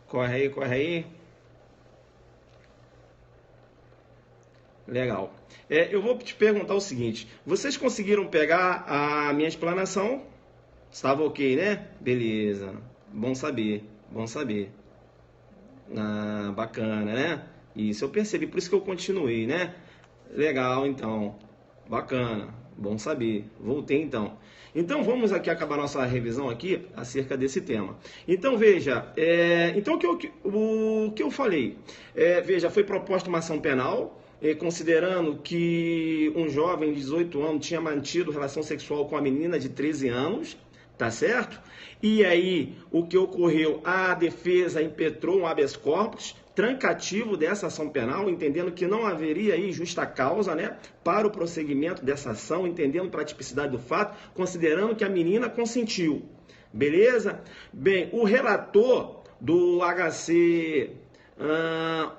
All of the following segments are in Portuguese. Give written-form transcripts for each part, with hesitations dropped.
Corre aí, corre aí. Legal. Eu vou te perguntar o seguinte: vocês conseguiram pegar a minha explanação? Estava ok, né? Beleza. Bom saber, bom saber. Ah, bacana, né? Isso eu percebi, por isso que eu continuei, né? Legal, então. Bacana, bom saber. Voltei então. Então vamos aqui acabar nossa revisão aqui acerca desse tema. Então veja, então o que eu falei? Veja, foi proposta uma ação penal, considerando que um jovem de 18 anos tinha mantido relação sexual com a menina de 13 anos, tá certo? E aí, o que ocorreu? A defesa impetrou um habeas corpus trancativo dessa ação penal, entendendo que não haveria aí justa causa, né, para o prosseguimento dessa ação, entendendo para a tipicidade do fato, considerando que a menina consentiu. Beleza? Bem, o relator do HC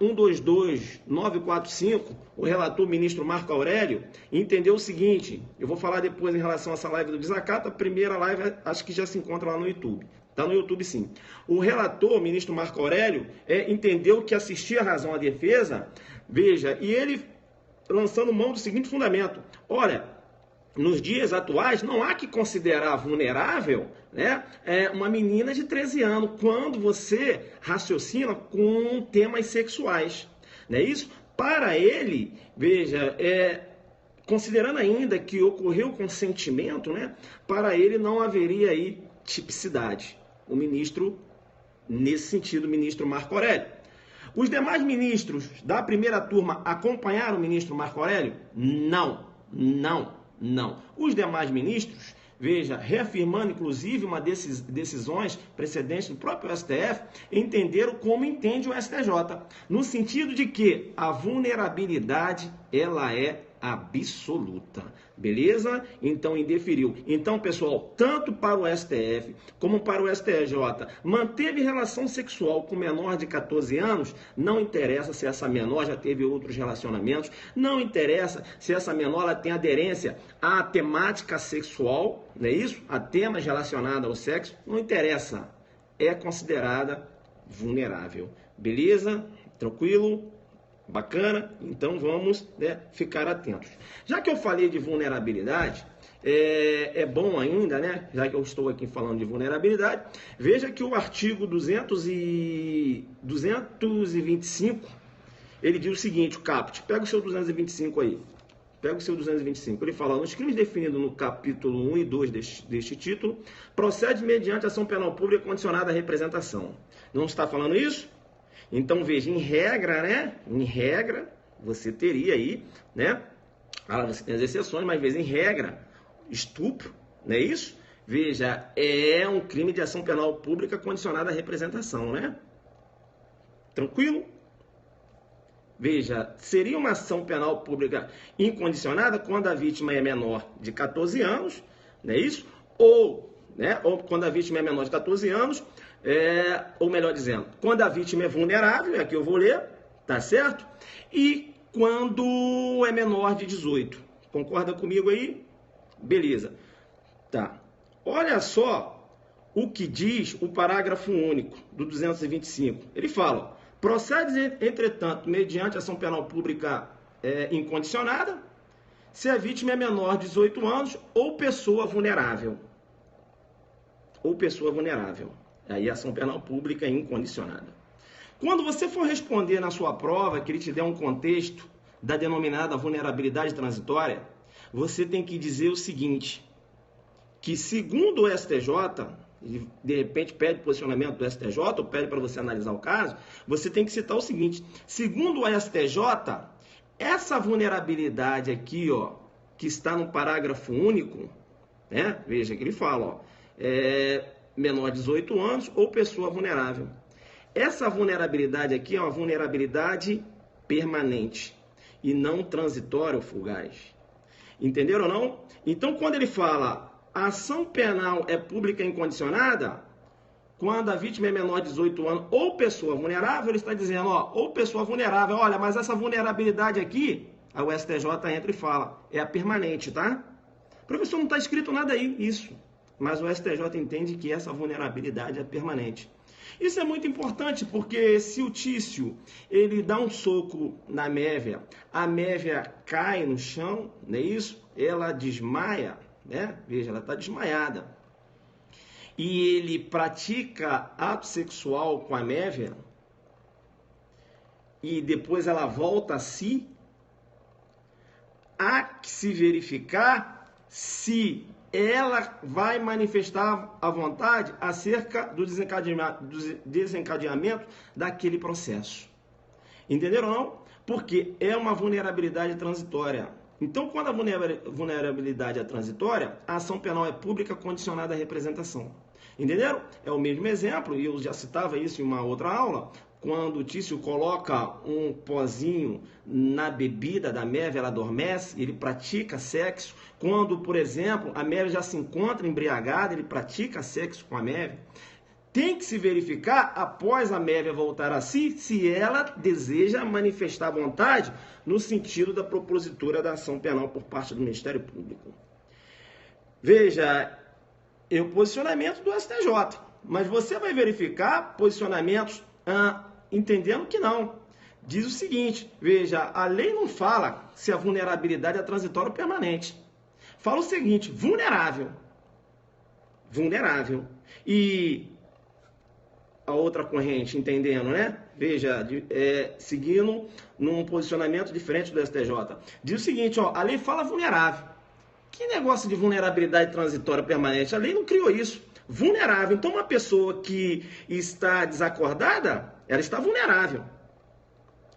122945, o relator ministro Marco Aurélio, entendeu o seguinte: eu vou falar depois em relação a essa live do desacato, a primeira live acho que já se encontra lá no YouTube. Está no YouTube sim. O relator, o ministro Marco Aurélio, entendeu que assistia a razão à defesa, veja, e ele lançando mão do seguinte fundamento: olha, nos dias atuais, não há que considerar vulnerável, né, uma menina de 13 anos quando você raciocina com temas sexuais. Não é isso? Para ele, veja, considerando ainda que ocorreu consentimento, né, para ele não haveria aí tipicidade. O ministro, nesse sentido, o ministro Marco Aurélio. Os demais ministros da primeira turma acompanharam o ministro Marco Aurélio? Não, não. Não. Os demais ministros, veja, reafirmando inclusive uma dessas decisões precedentes do próprio STF, entenderam como entende o STJ, no sentido de que a vulnerabilidade, ela é absoluta. Beleza? Então, indeferiu. Então, pessoal, tanto para o STF como para o STJ, manteve relação sexual com menor de 14 anos, não interessa se essa menor já teve outros relacionamentos, não interessa se essa menor ela tem aderência à temática sexual, não é isso? A temas relacionados ao sexo, não interessa. É considerada vulnerável. Beleza? Tranquilo? Bacana? Então vamos, né, ficar atentos. Já que eu falei de vulnerabilidade, é bom ainda, né, já que eu estou aqui falando de vulnerabilidade, veja que o artigo 225, ele diz o seguinte: o caput, pega o seu 225 aí, pega o seu 225, ele fala: nos crimes definidos no capítulo 1 e 2 deste título, procede mediante ação penal pública condicionada à representação. Não está falando isso? Então, veja, em regra, né? Em regra, você teria aí, né? Você tem as exceções, mas, em regra, estupro, não é isso? Veja, é um crime de ação penal pública condicionada à representação, né? Tranquilo? Veja, seria uma ação penal pública incondicionada quando a vítima é menor de 14 anos, não é isso? Ou quando a vítima é menor de 14 anos, ou melhor dizendo, quando a vítima é vulnerável, aqui eu vou ler, tá certo? E quando é menor de 18. Concorda comigo aí? Beleza. Tá. Olha só o que diz o parágrafo único do 225. Ele fala: procede, entretanto, mediante ação penal pública incondicionada, se a vítima é menor de 18 anos ou pessoa vulnerável. Ou pessoa vulnerável. Aí ação penal pública incondicionada. Quando você for responder na sua prova, que ele te der um contexto da denominada vulnerabilidade transitória, você tem que dizer o seguinte: que segundo o STJ, e de repente pede posicionamento do STJ, ou pede para você analisar o caso, você tem que citar o seguinte: segundo o STJ, essa vulnerabilidade aqui, ó, que está no parágrafo único, né? Veja que ele fala, ó, menor de 18 anos ou pessoa vulnerável. Essa vulnerabilidade aqui é uma vulnerabilidade permanente e não transitória ou fugaz. Entenderam ou não? Então, quando ele fala a ação penal é pública incondicionada, quando a vítima é menor de 18 anos ou pessoa vulnerável, ele está dizendo, ó, ou pessoa vulnerável, olha, mas essa vulnerabilidade aqui, a STJ entra e fala, é a permanente, tá? Professor, não está escrito nada aí, isso. Mas o STJ entende que essa vulnerabilidade é permanente. Isso é muito importante, porque se o Tício ele dá um soco na Mévia, a Mévia cai no chão, não é isso? Ela desmaia, né? Veja, ela está desmaiada. E ele pratica ato sexual com a Mévia, e depois ela volta a si, há que se verificar se ela vai manifestar a vontade acerca do desencadeamento daquele processo. Entenderam ou não? Porque é uma vulnerabilidade transitória. Então, quando a vulnerabilidade é transitória, a ação penal é pública condicionada à representação. Entenderam? É o mesmo exemplo, e eu já citava isso em uma outra aula, quando o Tício coloca um pozinho na bebida da Mévia, ela adormece, ele pratica sexo. Quando, por exemplo, a Mévia já se encontra embriagada, ele pratica sexo com a Mévia. Tem que se verificar, após a Mévia voltar a si, se ela deseja manifestar vontade no sentido da propositura da ação penal por parte do Ministério Público. Veja, é o posicionamento do STJ, mas você vai verificar posicionamentos entendendo que não. Diz o seguinte, veja, a lei não fala se a vulnerabilidade é transitória ou permanente. Fala o seguinte, vulnerável. Vulnerável. E a outra corrente, entendendo, né? Veja, seguindo num posicionamento diferente do STJ. Diz o seguinte, ó, a lei fala vulnerável. Que negócio de vulnerabilidade transitória permanente? A lei não criou isso. Vulnerável. Então, uma pessoa que está desacordada, ela está vulnerável,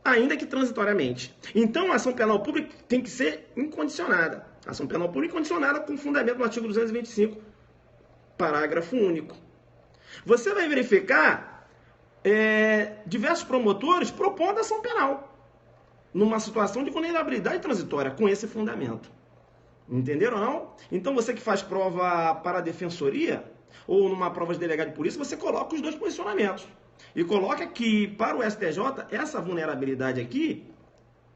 ainda que transitoriamente. Então, a ação penal pública tem que ser incondicionada. A ação penal pública incondicionada com fundamento no artigo 225, parágrafo único. Você vai verificar diversos promotores propondo ação penal numa situação de vulnerabilidade transitória com esse fundamento. Entenderam ou não? Então, você que faz prova para a defensoria ou numa prova de delegado de polícia, você coloca os dois posicionamentos. E coloca que, para o STJ, essa vulnerabilidade aqui,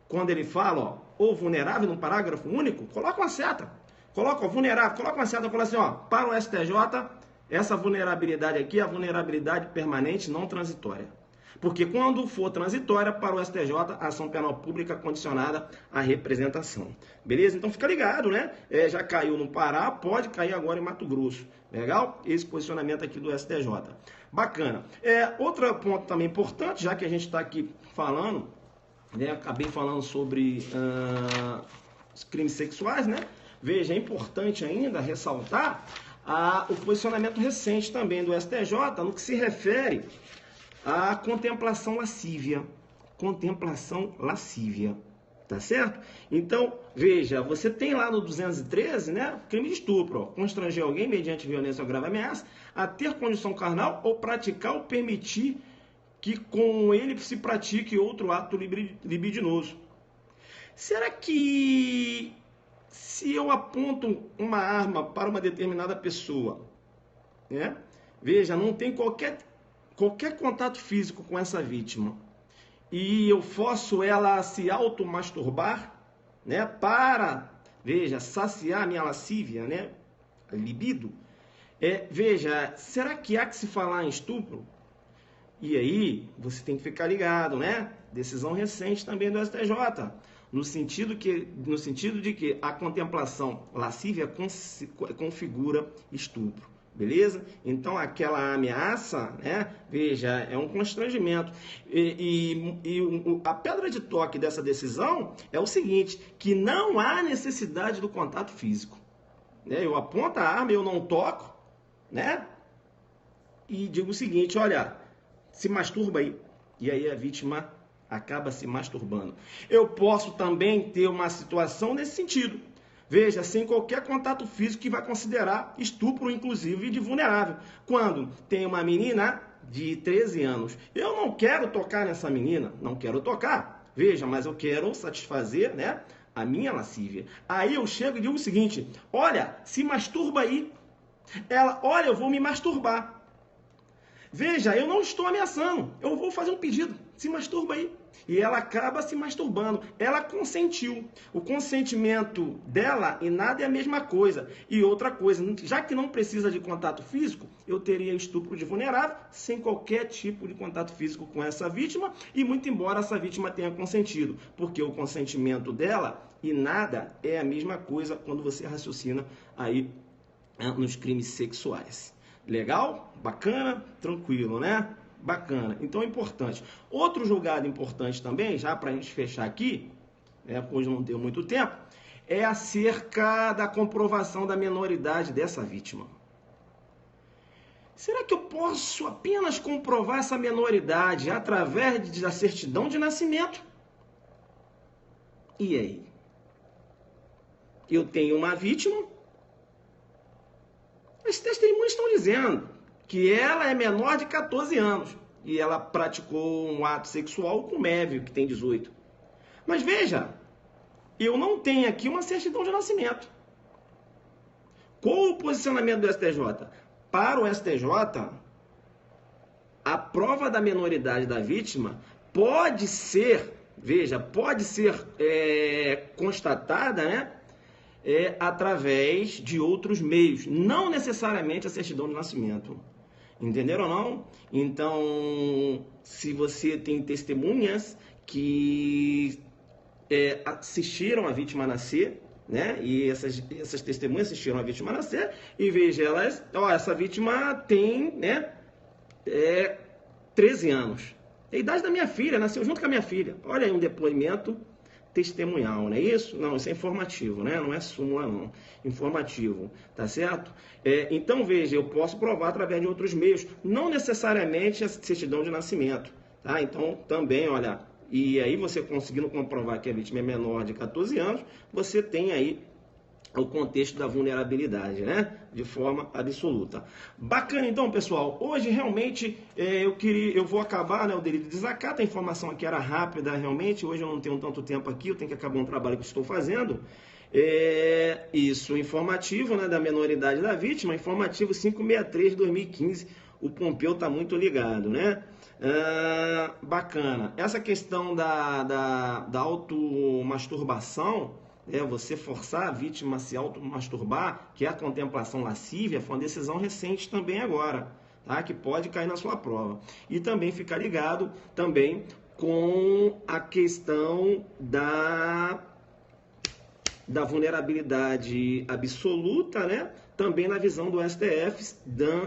quando ele fala, ó, ou vulnerável no parágrafo único, coloca uma seta. Coloca, ó, vulnerável, coloca uma seta, fala assim, ó, para o STJ, essa vulnerabilidade aqui é a vulnerabilidade permanente não transitória. Porque quando for transitória, para o STJ, a ação penal pública condicionada à representação. Beleza? Então fica ligado, né? Já caiu no Pará, pode cair agora em Mato Grosso. Legal? Esse posicionamento aqui do STJ. Bacana. Outro ponto também importante, já que a gente está aqui falando, né? Acabei falando sobre os crimes sexuais, né? Veja, é importante ainda ressaltar o posicionamento recente também do STJ no que se refere à contemplação lascívia. Contemplação lascívia. Tá certo? Então, veja, você tem lá no 213, né? Crime de estupro, ó, constranger alguém mediante violência ou grave ameaça a ter condição carnal ou praticar ou permitir que com ele se pratique outro ato libidinoso. Será que se eu aponto uma arma para uma determinada pessoa, né? Veja, não tem qualquer contato físico com essa vítima, e eu forço ela a se automasturbar, né, para, veja, saciar a minha lascívia, né, a libido, veja, será que há que se falar em estupro? E aí, você tem que ficar ligado, né, decisão recente também do STJ, no sentido de que a contemplação lascívia configura estupro. Beleza? Então, aquela ameaça, né? Veja, é um constrangimento. A pedra de toque dessa decisão é o seguinte, que não há necessidade do contato físico. Né? Eu aponto a arma, eu não toco, né? E digo o seguinte, olha, se masturba aí. E aí a vítima acaba se masturbando. Eu posso também ter uma situação nesse sentido. Veja, sem qualquer contato físico que vai considerar estupro, inclusive, de vulnerável. Quando tem uma menina de 13 anos, eu não quero tocar nessa menina, não quero tocar. Veja, mas eu quero satisfazer, né, a minha lascívia. Aí eu chego e digo o seguinte, olha, se masturba aí. Ela, olha, eu vou me masturbar. Veja, eu não estou ameaçando, eu vou fazer um pedido, se masturba aí. E ela acaba se masturbando. Ela consentiu. O consentimento dela e nada é a mesma coisa. E outra coisa, já que não precisa de contato físico, eu teria estupro de vulnerável sem qualquer tipo de contato físico com essa vítima, e muito embora essa vítima tenha consentido, porque o consentimento dela e nada é a mesma coisa quando você raciocina aí nos crimes sexuais. Legal? Bacana? Tranquilo, né? Bacana. Então é importante. Outro julgado importante também, já para a gente fechar aqui, pois não deu muito tempo, é acerca da comprovação da menoridade dessa vítima. Será que eu posso apenas comprovar essa menoridade através da certidão de nascimento? E aí? Eu tenho uma vítima, as testemunhas estão dizendo que ela é menor de 14 anos e ela praticou um ato sexual com o Mévio, que tem 18. Mas veja, eu não tenho aqui uma certidão de nascimento. Qual o posicionamento do STJ? Para o STJ, a prova da menoridade da vítima pode ser, veja, pode ser constatada, né? Através de outros meios, não necessariamente a certidão de nascimento. Entenderam ou não? Então, se você tem testemunhas que assistiram a vítima a nascer, né? E essas testemunhas assistiram a vítima a nascer, e veja, essa vítima tem, né, 13 anos. É a idade da minha filha, nasceu junto com a minha filha. Olha aí um depoimento testemunhal, não é isso? Não, isso é informativo, né? Não é súmula, não. Informativo, tá certo? Então, veja, eu posso provar através de outros meios, não necessariamente a certidão de nascimento, tá? Então, também, olha, e aí você conseguindo comprovar que a vítima é menor de 14 anos, você tem aí o contexto da vulnerabilidade, né? De forma absoluta. Bacana, então, pessoal. Hoje, realmente, eu vou acabar, né, o delito de desacato. A informação aqui era rápida, realmente. Hoje eu não tenho tanto tempo aqui, eu tenho que acabar um trabalho que estou fazendo. Isso, informativo, né, da menoridade da vítima, informativo 563 de 2015. O Pompeu está muito ligado, né? Bacana. Essa questão da automasturbação, você forçar a vítima a se automasturbar, que é a contemplação lascívia, foi uma decisão recente também agora, tá? Que pode cair na sua prova. E também ficar ligado também com a questão da vulnerabilidade absoluta, né? Também na visão do STF,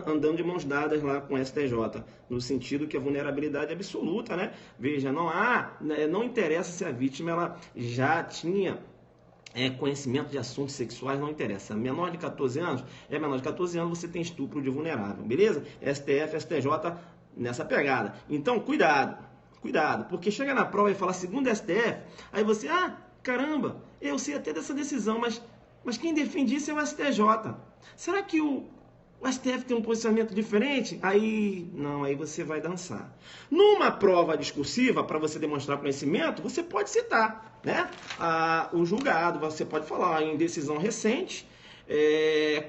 andando de mãos dadas lá com o STJ, no sentido que a vulnerabilidade é absoluta, né? Veja, não interessa se a vítima ela já tinha conhecimento de assuntos sexuais, não interessa. Menor de 14 anos, menor de 14 anos, você tem estupro de vulnerável, beleza? STF, STJ, nessa pegada. Então, cuidado, porque chega na prova e fala segundo STF, aí você, caramba, eu sei até dessa decisão, mas quem defende isso é o STJ. Será que o STF tem um posicionamento diferente? Aí você vai dançar. Numa prova discursiva, para você demonstrar conhecimento, você pode citar, né? O julgado, você pode falar em decisão recente,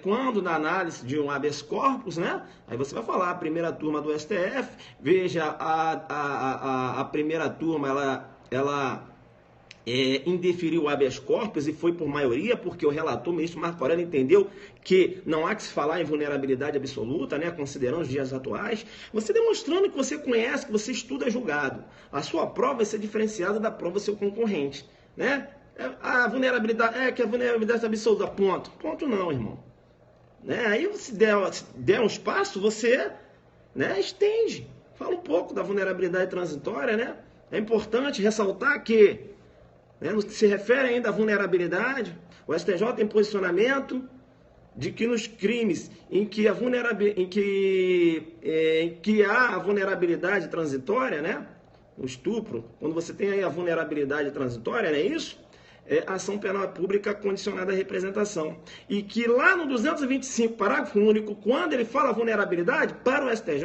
quando na análise de um habeas corpus, né? Aí você vai falar a primeira turma do STF, veja, a primeira turma, ela indeferiu o habeas corpus e foi por maioria, porque o relator, o ministro Marco Aurélio, entendeu que não há que se falar em vulnerabilidade absoluta, né, considerando os dias atuais. Você demonstrando que você conhece, que você estuda julgado. A sua prova vai ser diferenciada da prova do seu concorrente, né? A vulnerabilidade, que a vulnerabilidade é absoluta, ponto não, irmão. Né? Aí, se der um espaço, você, né, estende. Fala um pouco da vulnerabilidade transitória, né? É importante ressaltar que, no que se refere ainda à vulnerabilidade, o STJ tem posicionamento de que nos crimes em que há a vulnerabilidade transitória, né? O estupro, quando você tem aí a vulnerabilidade transitória, não é isso? Ação penal pública condicionada à representação. E que lá no 225, parágrafo único, quando ele fala vulnerabilidade, para o STJ,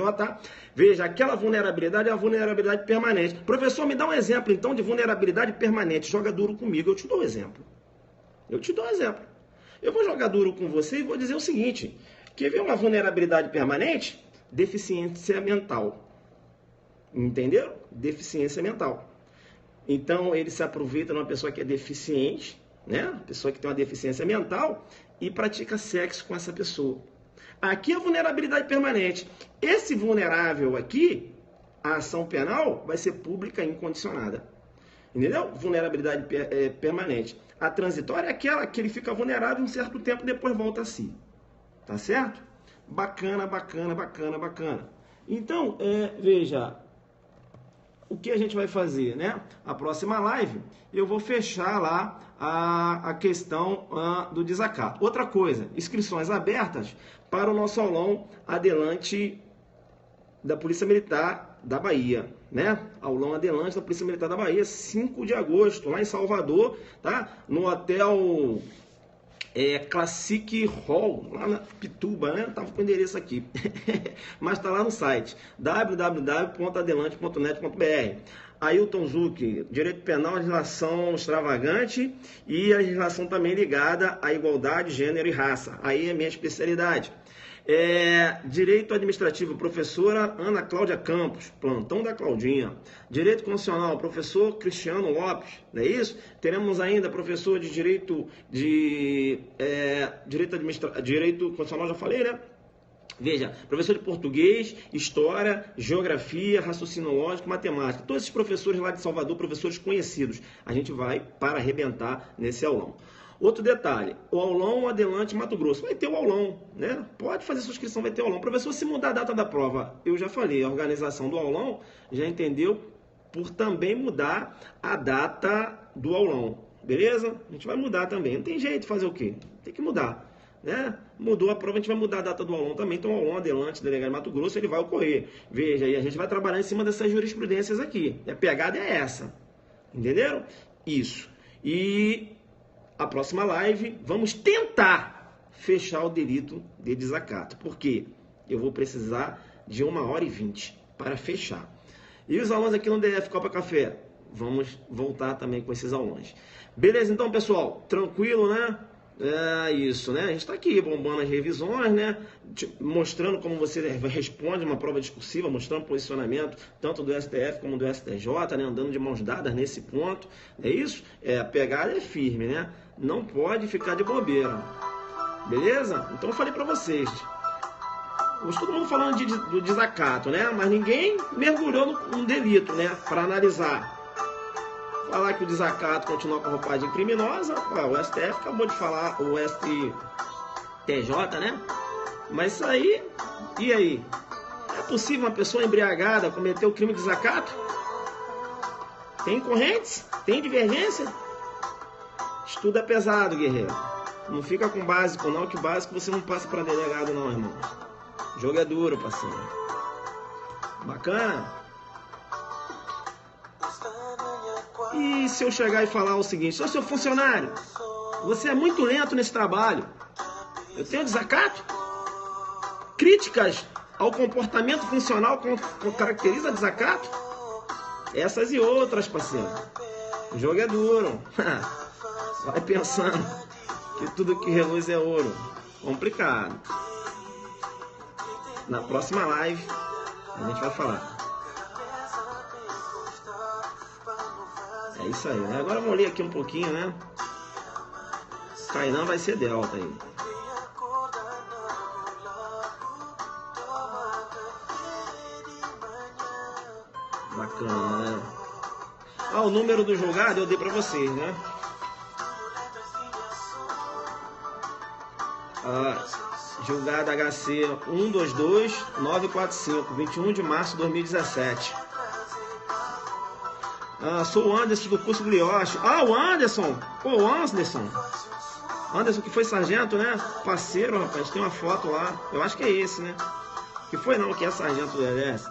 veja, aquela vulnerabilidade é a vulnerabilidade permanente. Professor, me dá um exemplo, então, de vulnerabilidade permanente. Joga duro comigo, eu te dou um exemplo. Eu vou jogar duro com você e vou dizer o seguinte, quer ver uma vulnerabilidade permanente? deficiência mental. Entenderam? Deficiência mental. Então, ele se aproveita de uma pessoa que é deficiente, né? Pessoa que tem uma deficiência mental e pratica sexo com essa pessoa. Aqui é a vulnerabilidade permanente. Esse vulnerável aqui, a ação penal vai ser pública e incondicionada. Entendeu? Vulnerabilidade permanente. A transitória é aquela que ele fica vulnerável um certo tempo e depois volta a si. Tá certo? Bacana, bacana, bacana, bacana. Então, veja, o que a gente vai fazer, né? A próxima live, eu vou fechar lá a questão do desacato. Outra coisa, inscrições abertas para o nosso aulão Adelante da Polícia Militar da Bahia, né? Aulão Adelante da Polícia Militar da Bahia, 5 de agosto, lá em Salvador, tá? No hotel Classic Hall, lá na Pituba, né? Tava com o endereço aqui. Mas tá lá no site www.adelante.net.br. Ailton Zucchi, Direito Penal, legislação extravagante e a legislação também ligada à igualdade, gênero e raça. Aí é minha especialidade. Direito Administrativo, professora Ana Cláudia Campos, plantão da Claudinha. Direito Constitucional, professor Cristiano Lopes, não é isso? Teremos ainda professor de Direito Direito Constitucional, já falei, né? Veja, professor de português, história, geografia, raciocínio lógico, matemática. Todos esses professores lá de Salvador, professores conhecidos. A gente vai para arrebentar nesse aulão. Outro detalhe, o aulão Adelante Mato Grosso. Vai ter o aulão, né? Pode fazer sua inscrição, vai ter o aulão. Professor, se mudar a data da prova, eu já falei, a organização do aulão já entendeu por também mudar a data do aulão. Beleza? A gente vai mudar também. Não tem jeito de fazer o quê? Tem que mudar. Né? Mudou a prova, a gente vai mudar a data do aulão também. Então, o aulão Adelante, delegado de Mato Grosso, ele vai ocorrer. Veja, aí a gente vai trabalhar em cima dessas jurisprudências aqui. E a pegada é essa. Entenderam? Isso. E a próxima live, vamos tentar fechar o delito de desacato. Por quê? Eu vou precisar de 1h20 para fechar. E os alunos aqui no DF Copa Café, vamos voltar também com esses aulões. Beleza, então, pessoal? Tranquilo, né? Isso, né? A gente está aqui bombando as revisões, né? Mostrando como você responde uma prova discursiva, mostrando o posicionamento tanto do STF como do STJ, né? Andando de mãos dadas nesse ponto. É isso? A pegada é firme, né? Não pode ficar de bobeira. Beleza? Então eu falei para vocês. Todo mundo falando do desacato, né? Mas ninguém mergulhou no delito, né? Para analisar. Falar que o desacato continua com a roupagem criminosa, o STF acabou de falar, o STJ, né? Mas isso aí, e aí? É possível uma pessoa embriagada cometer o crime de desacato? Tem correntes? Tem divergência? Estudo é pesado, guerreiro. Não fica com básico não, que básico você não passa para delegado não, irmão. O jogo é duro, parceiro. Bacana? E se eu chegar e falar o seguinte: sou seu funcionário, você é muito lento nesse trabalho, eu tenho desacato? Críticas ao comportamento funcional caracteriza desacato? Essas e outras, parceiro. O jogo é duro. Vai pensando que tudo que reluz é ouro. Complicado. Na próxima live a gente vai falar. É isso aí, né? Agora vamos ler aqui um pouquinho, né? Kainan vai ser delta aí. Bacana, né? O número do julgado eu dei pra vocês, né? Julgado HC 122945, 21 de março de 2017. Sou o Anderson do curso Glioche. O Anderson! O Anderson! Anderson que foi sargento, né? Parceiro, rapaz. Tem uma foto lá. Eu acho que é esse, né? Que foi não, que é sargento do Exército.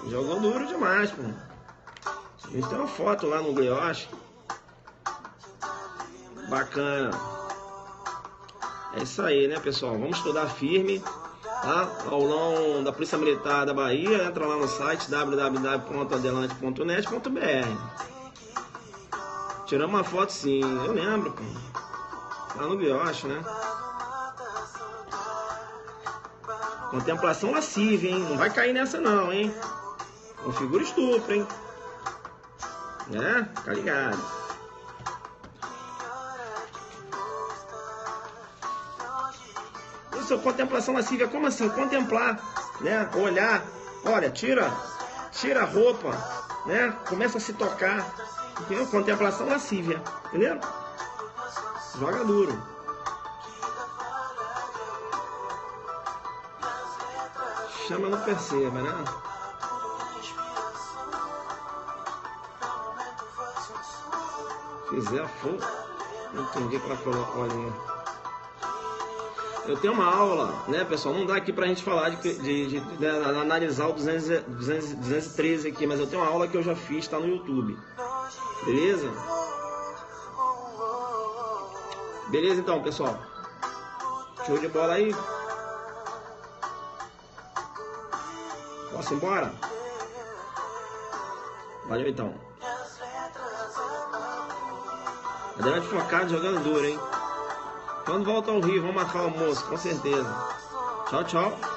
Jogou duro demais, pô. A gente tem uma foto lá no Glioche. Bacana. É isso aí, né, pessoal? Vamos estudar firme. Tá? Aulão da Polícia Militar da Bahia, entra lá no site www.adelante.net.br. Tiramos uma foto, sim, eu lembro, pô. Lá no Bioche, né? Contemplação lascívia, hein? Não vai cair nessa não, hein? Configura estupro, hein? Né? Fica ligado. Isso, contemplação lascívia, como assim? Contemplar, né? Olhar, olha, tira a roupa, né? Começa a se tocar, entendeu? Contemplação lascívia, entendeu? Joga duro. Chama, não perceba, né? Fizer fogo. Não entendi para colocar, olha. Eu tenho uma aula, né, pessoal? Não dá aqui pra gente falar de analisar o 213 aqui, mas eu tenho uma aula que eu já fiz, tá no YouTube. Beleza? Beleza então, pessoal? Show de bola aí? Posso ir embora? Valeu então. Adriano focado, jogando duro, hein? Quando volta ao Rio, vamos marcar o almoço, com certeza. Tchau, tchau.